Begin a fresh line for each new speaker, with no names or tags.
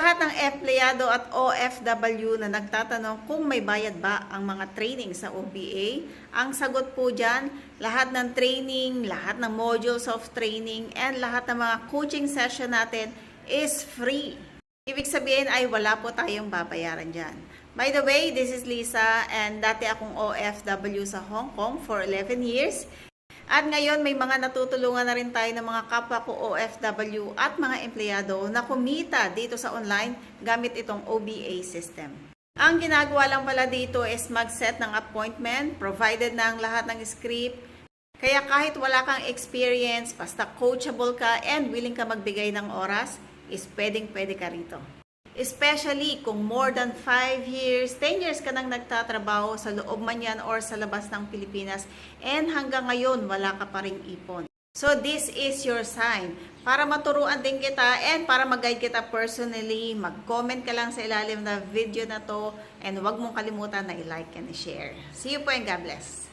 lahat ng empleyado at OFW na nagtatanong kung may bayad ba ang mga training sa OBA, ang sagot po dyan, lahat ng training, lahat ng modules of training, and lahat ng mga coaching session natin is free. Ibig sabihin ay wala po tayong babayaran dyan. By the way, this is Lisa, and dati akong OFW sa Hong Kong for 11 years. At ngayon may mga natutulungan na rin tayo ng mga kapwa ko OFW at mga empleyado na kumita dito sa online gamit itong OBA system. Ang ginagawa lang pala dito is mag-set ng appointment, provided na ang lahat ng script. Kaya kahit wala kang experience, basta coachable ka and willing ka magbigay ng oras, is pwedeng-pwede ka rito. Especially kung more than 5 years, 10 years ka nang nagtatrabaho sa loob man yan or sa labas ng Pilipinas and hanggang ngayon wala ka pa ring ipon. So this is your sign. Para maturuan din kita and para mag-guide kita personally, mag-comment ka lang sa ilalim na video na to and huwag mong kalimutan na i-like and i-share. See you po and God bless.